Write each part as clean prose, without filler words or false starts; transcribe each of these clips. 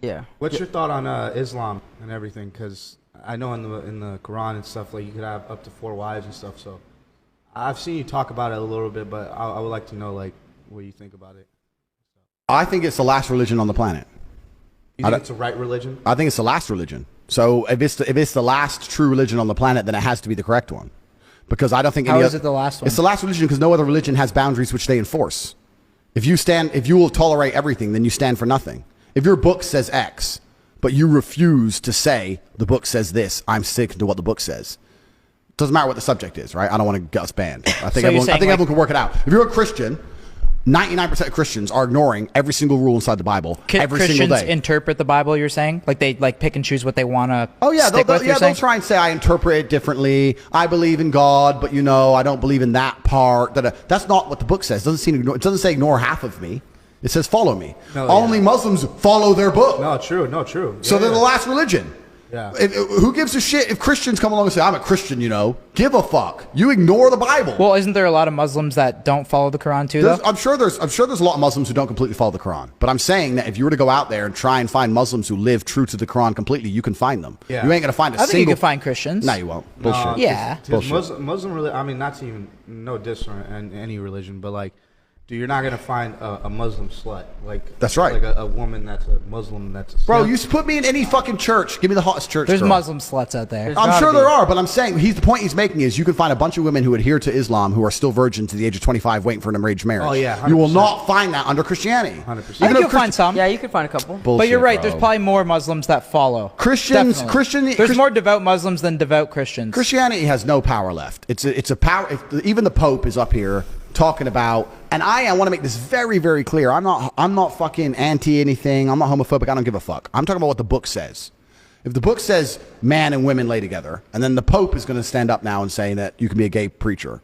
Yeah. What's your thought on Islam and everything? Because I know in the Quran and stuff, like you could have up to 4 wives and stuff. So I've seen you talk about it a little bit, but I would like to know like what you think about it. I think it's the last religion on the planet. You think it's the right religion? I think it's the last religion. So if it's the last true religion on the planet, then it has to be the correct one. Because I don't think How is it the last one? It's the last religion because no other religion has boundaries which they enforce. If you will tolerate everything, then you stand for nothing. If your book says X, but you refuse to say the book says this, I'm sticking to what the book says. Doesn't matter what the subject is, right? I don't want to get us banned. I think everyone can work it out. If you're a Christian, 99% of Christians are ignoring every single rule inside the Bible every single day. Christians interpret the Bible, you're saying? Like they pick and choose what they want to they'll try and say, I interpret it differently. I believe in God, but I don't believe in that part. That's not what the book says. It doesn't say ignore half of me. It says follow me. Only Muslims follow their book. No, true. So they're the last religion. Yeah. Who gives a shit if Christians come along and say, I'm a Christian, Give a fuck. You ignore the Bible. Well, isn't there a lot of Muslims that don't follow the Quran too, though? I'm sure there's a lot of Muslims who don't completely follow the Quran. But I'm saying that if you were to go out there and try and find Muslims who live true to the Quran completely, you can find them. Yeah. You ain't going to find a I single... think you can find Christians. No, you won't. Bullshit. Yeah. Bullshit. Muslim religion, I mean, not to even, no diss on any religion, but like, dude, you're not going to find a Muslim slut. Like, that's right. Like a woman that's a Muslim that's a slut. Bro, you put me in any fucking church. Give me the hottest church. There's Muslim sluts out there. I'm sure there are, but I'm saying the point he's making is you can find a bunch of women who adhere to Islam who are still virgin to the age of 25 waiting for an arranged marriage. Oh, yeah. 100%. You will not find that under Christianity. 100%. I think you'll find some. Yeah, you can find a couple. Bullshit, but you're right. bro. There's probably more Muslims that follow. Christians. There's more devout Muslims than devout Christians. Christianity has no power left. It's a power. Even the Pope is up here talking about, and I want to make this very, very clear. I'm not fucking anti anything. I'm not homophobic. I don't give a fuck. I'm talking about what the book says. If the book says man and women lay together, and then the Pope is going to stand up now and say that you can be a gay preacher,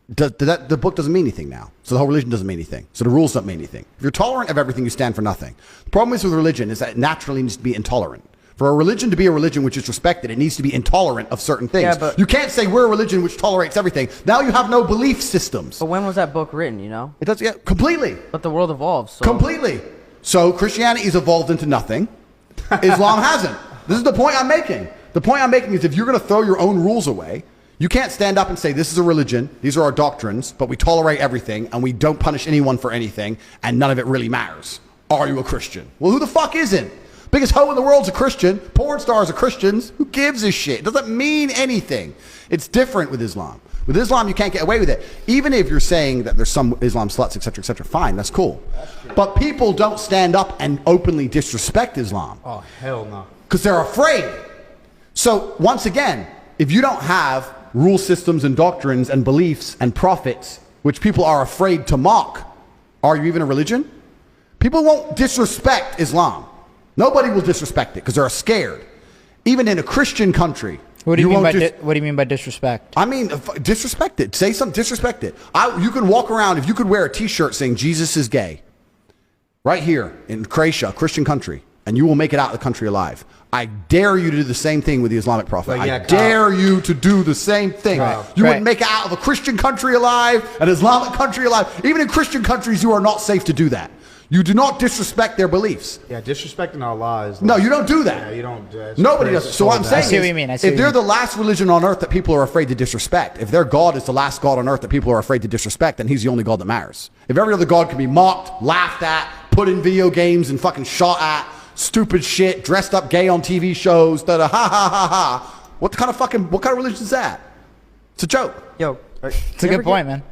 the book doesn't mean anything now. So the whole religion doesn't mean anything. So the rules don't mean anything. If you're tolerant of everything, you stand for nothing. The problem is with religion is that it naturally needs to be intolerant. For a religion to be a religion which is respected, it needs to be intolerant of certain things. Yeah, but you can't say we're a religion which tolerates everything. Now you have no belief systems. But when was that book written, It does, yeah, completely. But the world evolves. So. Completely. So Christianity's evolved into nothing. Islam hasn't. This is the point I'm making. The point I'm making is if you're going to throw your own rules away, you can't stand up and say this is a religion, these are our doctrines, but we tolerate everything and we don't punish anyone for anything and none of it really matters. Are you a Christian? Well, who the fuck isn't? Biggest hoe in the world's a Christian. Porn stars are Christians. Who gives a shit? It doesn't mean anything. It's different with Islam. With Islam, you can't get away with it. Even if you're saying that there's some Islam sluts, etc., fine, that's cool. But people don't stand up and openly disrespect Islam. Oh, hell no. Because they're afraid. So, once again, if you don't have rule systems and doctrines and beliefs and prophets, which people are afraid to mock, are you even a religion? People won't disrespect Islam. Nobody will disrespect it because they're scared. Even in a Christian country. What do you mean by disrespect? I mean, disrespect it. Say something, disrespect it. You can walk around, if you could wear a t-shirt saying Jesus is gay, right here in Croatia, a Christian country, and you will make it out of the country alive. I dare you to do the same thing with the Islamic Prophet. I dare you to do the same thing. You wouldn't make it out of a Christian country alive, an Islamic country alive. Even in Christian countries, you are not safe to do that. You do not disrespect their beliefs. Yeah, disrespecting Allah is... No, you don't do that. Yeah, you don't... Nobody does. So what I'm saying I see what you mean. if they're the last religion on earth that people are afraid to disrespect, if their God is the last God on earth that people are afraid to disrespect, then he's the only God that matters. If every other God can be mocked, laughed at, put in video games and fucking shot at, stupid shit, dressed up gay on TV shows, ha ha ha ha, what kind of religion is that? It's a joke. Yo, it's a good point, man.